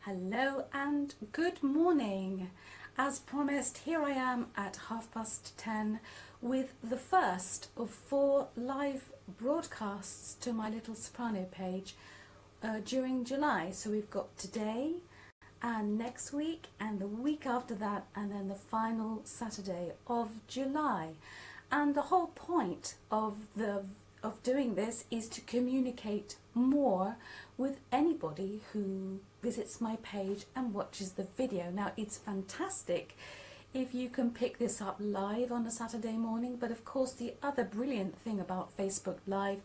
Hello and good morning. As promised, here I am at 10:30 with the first of 4 live broadcasts to my little soprano page during July. So we've got today and next week and the week after that, and then the final Saturday of July. And the whole point of doing this is to communicate more with anybody who visits my page and watches the video. Now, it's fantastic if you can pick this up live on a Saturday morning, but of course the other brilliant thing about Facebook Live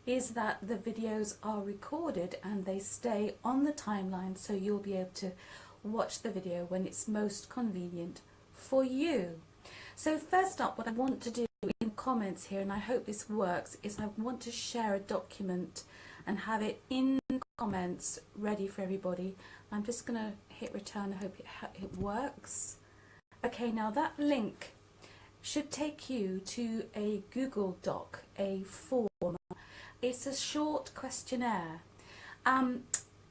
is that the videos are recorded and they stay on the timeline, so you'll be able to watch the video when it's most convenient for you. So first up, what I want to do in comments here, and I hope this works, is I want to share a document and have it in comments ready for everybody. I'm just going to hit return. I hope it works. Okay, now that link should take you to a Google Doc, a form. It's a short questionnaire.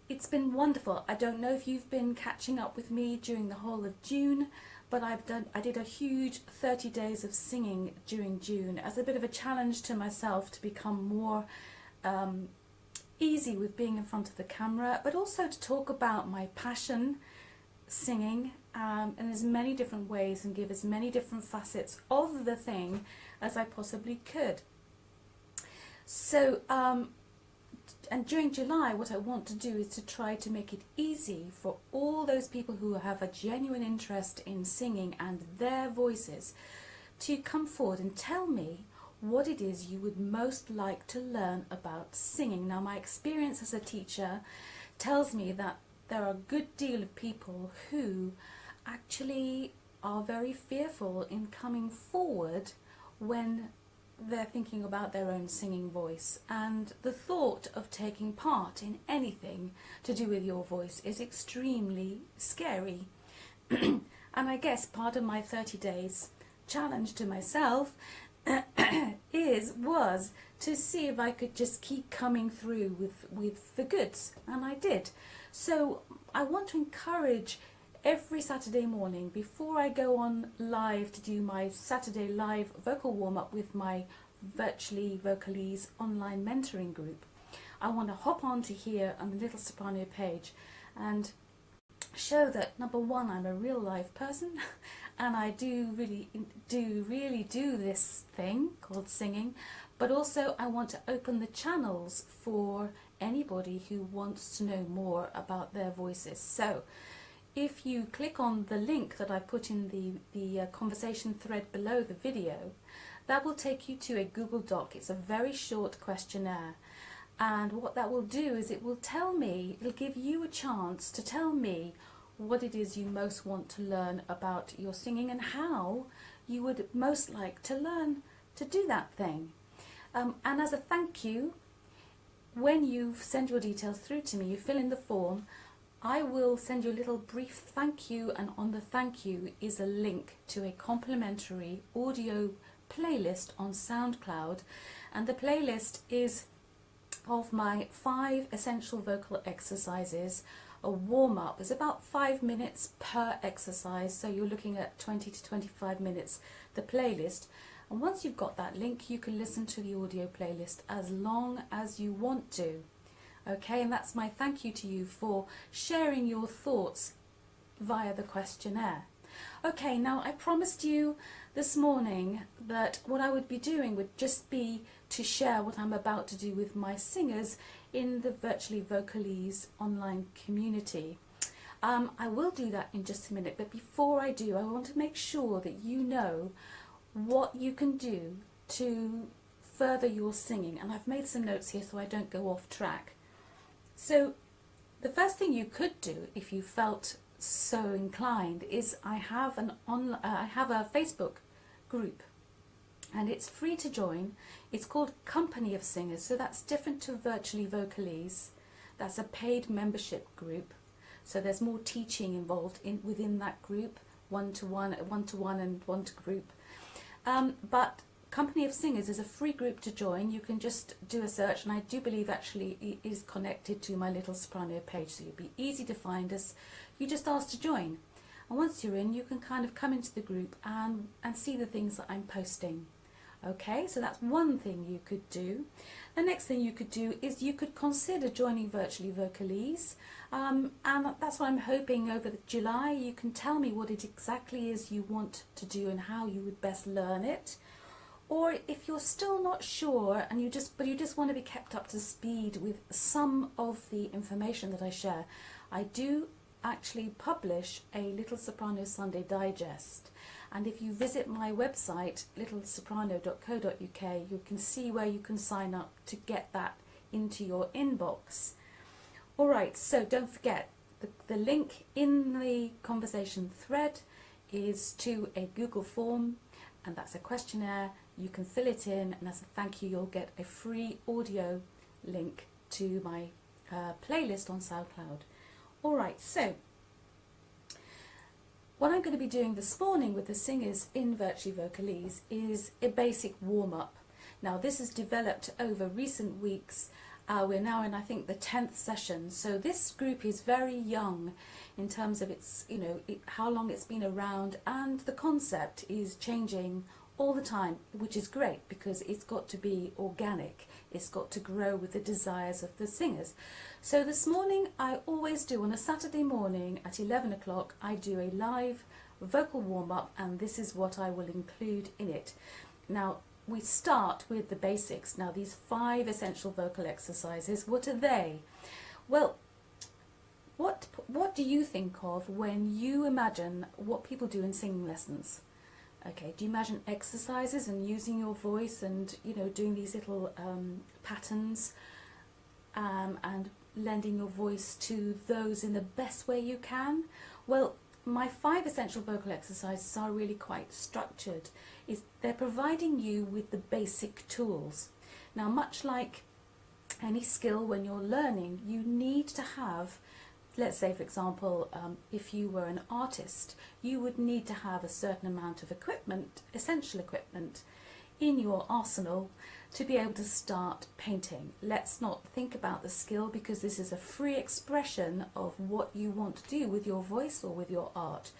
It's been wonderful. I don't know if you've been catching up with me during the whole of June, but I did a huge 30 days of singing during June as a bit of a challenge to myself to become more easy with being in front of the camera, but also to talk about my passion, singing, in as many different ways and give as many different facets of the thing as I possibly could. So, and during July, what I want to do is to try to make it easy for all those people who have a genuine interest in singing and their voices to come forward and tell me what it is you would most like to learn about singing. Now, my experience as a teacher tells me that there are a good deal of people who actually are very fearful in coming forward when they're thinking about their own singing voice, and the thought of taking part in anything to do with your voice is extremely scary. And I guess part of my 30 days challenge to myself was to see if I could just keep coming through with the goods, and I did. So I want to encourage every Saturday morning, before I go on live to do my Saturday live vocal warm-up with my Virtually Vocalese online mentoring group, I want to hop on to here on the Little Soprano page and show that, number one, I'm a real live person and I do really do this thing called singing, but also I want to open the channels for anybody who wants to know more about their voices. So if you click on the link that I put in the conversation thread below the video, that will take you to a Google Doc. It's a very short questionnaire, and what that will do is it'll give you a chance to tell me what it is you most want to learn about your singing and how you would most like to learn to do that thing. And as a thank you, when you send your details through to me, you fill in the form, I will send you a little brief thank you, and on the thank you is a link to a complimentary audio playlist on SoundCloud, and the playlist is of my 5 essential vocal exercises. A warm-up is about 5 minutes per exercise, so you're looking at 20 to 25 minutes, the playlist. And once you've got that link, you can listen to the audio playlist as long as you want to. Okay, and that's my thank you to you for sharing your thoughts via the questionnaire. Okay, now I promised you this morning that what I would be doing would just be to share what I'm about to do with my singers in the Virtually Vocalese online community. I will do that in just a minute, but before I do, I want to make sure that you know what you can do to further your singing, and I've made some notes here so I don't go off track. So the first thing you could do, if you felt so inclined, is I have a Facebook group, and it's free to join. It's called Company of Singers, so that's different to Virtually Vocalese. That's a paid membership group, so there's more teaching involved within that group, one-to-one and one-to-group. But Company of Singers is a free group to join. You can just do a search, and I do believe actually it is connected to my Little Soprano page, so it'll be easy to find us. You just ask to join, and once you're in, you can kind of come into the group and see the things that I'm posting. Okay, so that's one thing you could do. The next thing you could do is you could consider joining Virtually Vocalese, and that's what I'm hoping over July. You can tell me what it exactly is you want to do and how you would best learn it. Or if you're still not sure and you just want to be kept up to speed with some of the information that I share, I do actually publish a Little Soprano Sunday Digest. And if you visit my website, littlesoprano.co.uk, you can see where you can sign up to get that into your inbox. Alright, so don't forget, the link in the conversation thread is to a Google form, and that's a questionnaire. You can fill it in, and as a thank you, you'll get a free audio link to my playlist on SoundCloud. Alright, so what I'm going to be doing this morning with the singers in Virtually Vocalese is a basic warm-up. Now this is developed over recent weeks. We're now in, I think, the 10th session, so this group is very young in terms of its, how long it's been around, and the concept is changing all the time, which is great because it's got to be organic. It's got to grow with the desires of the singers. So this morning, I always do on a Saturday morning at 11 o'clock, I do a live vocal warm-up, and this is what I will include in it. Now, we start with the basics. Now, these 5 essential vocal exercises, what are they? Well, what do you think of when you imagine what people do in singing lessons? Okay, do you imagine exercises and using your voice and, doing these little patterns and lending your voice to those in the best way you can? Well, my 5 essential vocal exercises are really quite structured. They're providing you with the basic tools. Now, much like any skill when you're learning, you need to have, let's say for example, if you were an artist, you would need to have a certain amount of equipment, essential equipment, in your arsenal to be able to start painting. Let's not think about the skill, because this is a free expression of what you want to do with your voice or with your art.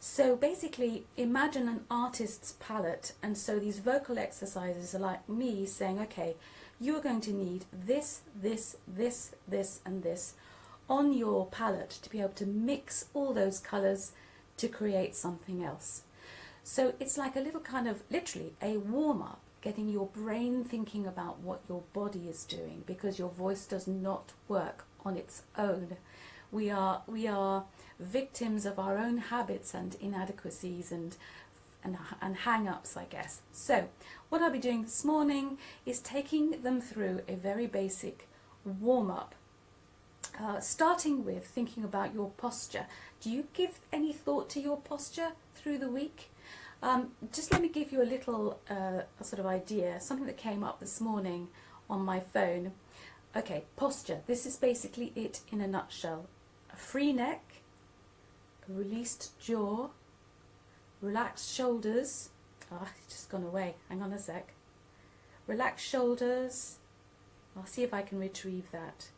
So basically, imagine an artist's palette, and so these vocal exercises are like me saying, okay, you're going to need this, this, this, this, and this on your palette to be able to mix all those colours to create something else. So it's like a little kind of, literally, a warm-up, getting your brain thinking about what your body is doing, because your voice does not work on its own. We are victims of our own habits and inadequacies and hang-ups, I guess. So what I'll be doing this morning is taking them through a very basic warm-up, starting with thinking about your posture. Do you give any thought to your posture through the week? Just let me give you a little sort of idea, something that came up this morning on my phone. Okay, posture. This is basically it in a nutshell. A free neck, a released jaw, relaxed shoulders. Oh, it's just gone away. Hang on a sec. Relaxed shoulders. I'll see if I can retrieve that.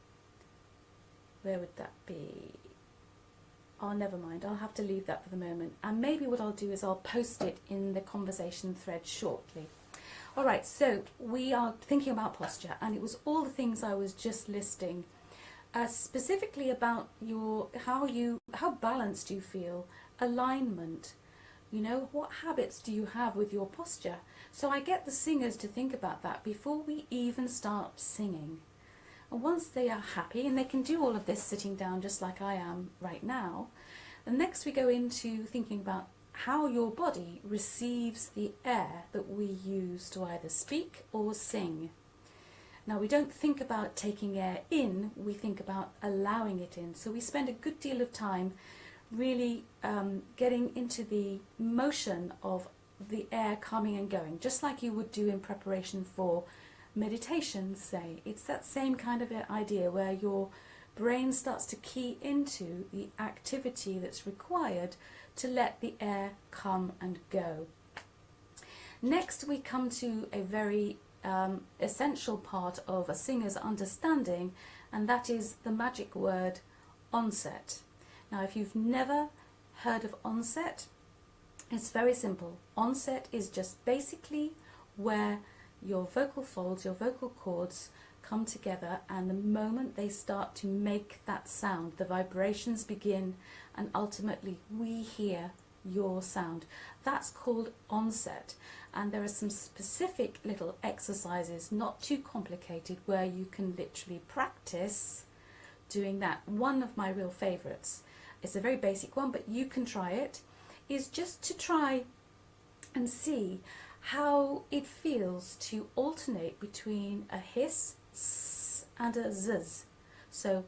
Where would that be? Oh, never mind. I'll have to leave that for the moment. And maybe what I'll do is I'll post it in the conversation thread shortly. All right, so we are thinking about posture, and it was all the things I was just listing, specifically about how balanced you feel, alignment. What habits do you have with your posture? So I get the singers to think about that before we even start singing. And once they are happy, and they can do all of this sitting down just like I am right now, and next we go into thinking about how your body receives the air that we use to either speak or sing. Now, we don't think about taking air in, we think about allowing it in. So we spend a good deal of time really getting into the motion of the air coming and going, just like you would do in preparation for meditation, say. It's that same kind of idea where your brain starts to key into the activity that's required to let the air come and go. Next we come to a very essential part of a singer's understanding, and that is the magic word onset. Now if you've never heard of onset, it's very simple. Onset is just basically where your vocal folds, your vocal cords come together, and the moment they start to make that sound, the vibrations begin, and ultimately we hear your sound. That's called onset, and there are some specific little exercises, not too complicated, where you can literally practice doing that. One of my real favorites, it's a very basic one, but you can try it, is just to try and see how it feels to alternate between a hiss and a zzz. So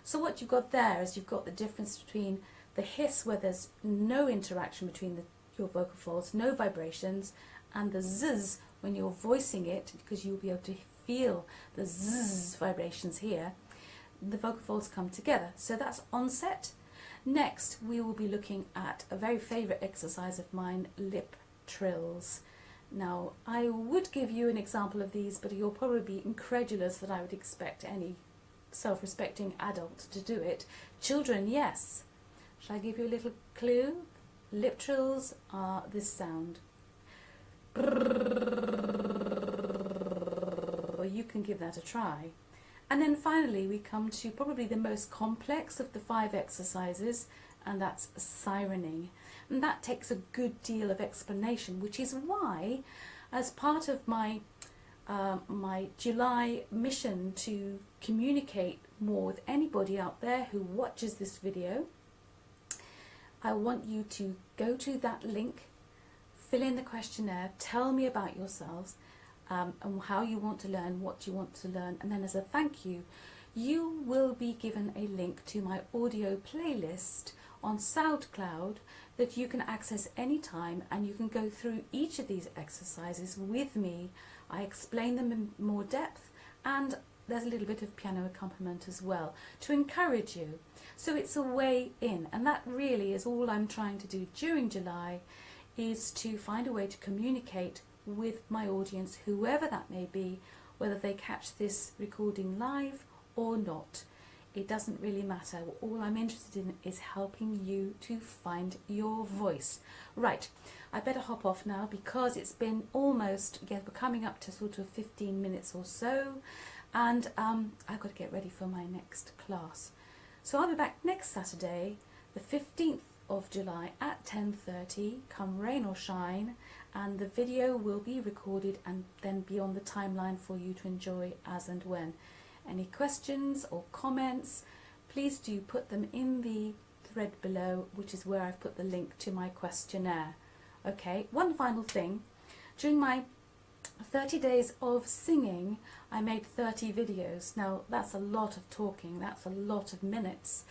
so what you've got there is you've got the difference between the hiss, where there's no interaction between your vocal folds, no vibrations, and the zzz when you're voicing it, because you'll be able to feel the zzz vibrations here. The vocal folds come together. So that's onset. Next we will be looking at a very favourite exercise of mine, lip trills. Now I would give you an example of these, but you'll probably be incredulous that I would expect any self-respecting adult to do it. Children, yes. Shall I give you a little clue? Lip trills are this sound. You can give that a try. And then finally we come to probably the most complex of the 5 exercises, and that's sirening. And that takes a good deal of explanation, which is why, as part of my my July mission to communicate more with anybody out there who watches this video, I want you to go to that link, fill in the questionnaire, tell me about yourselves, and how you want to learn, what you want to learn, and then as a thank you, you will be given a link to my audio playlist on SoundCloud that you can access anytime, and you can go through each of these exercises with me. I explain them in more depth, and there's a little bit of piano accompaniment as well to encourage you. So it's a way in, and that really is all I'm trying to do during July, is to find a way to communicate with my audience, whoever that may be, whether they catch this recording live or not. It doesn't really matter. All I'm interested in is helping you to find your voice. Right, I better hop off now, because it's been almost, we're coming up to sort of 15 minutes or so, and I've got to get ready for my next class. So I'll be back next Saturday, the 15th of July at 10:30, come rain or shine, and the video will be recorded and then be on the timeline for you to enjoy as and when. Any questions or comments, please do put them in the thread below, which is where I've put the link to my questionnaire. Okay, one final thing. During my 30 days of singing, I made 30 videos. Now, that's a lot of talking, that's a lot of minutes.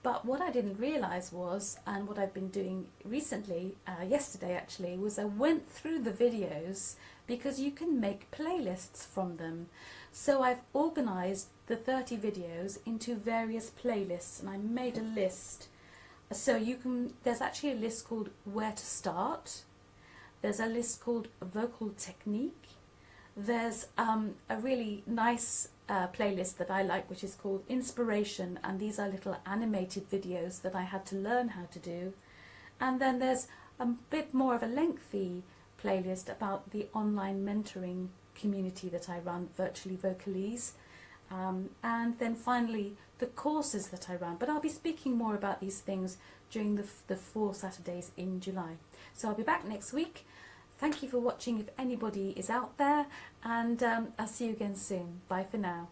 But what I didn't realise was, and what I've been doing recently, yesterday actually, was I went through the videos, because you can make playlists from them. So I've organised the 30 videos into various playlists, and I made a list. So you can, there's actually a list called Where to Start, there's a list called Vocal Technique, there's a really nice playlist that I like, which is called Inspiration, and these are little animated videos that I had to learn how to do. And then there's a bit more of a lengthy playlist about the online mentoring community that I run, Virtually Vocalese, and then finally the courses that I run. But I'll be speaking more about these things during the 4 Saturdays in July. So I'll be back next week. Thank you for watching if anybody is out there, and I'll see you again soon. Bye for now.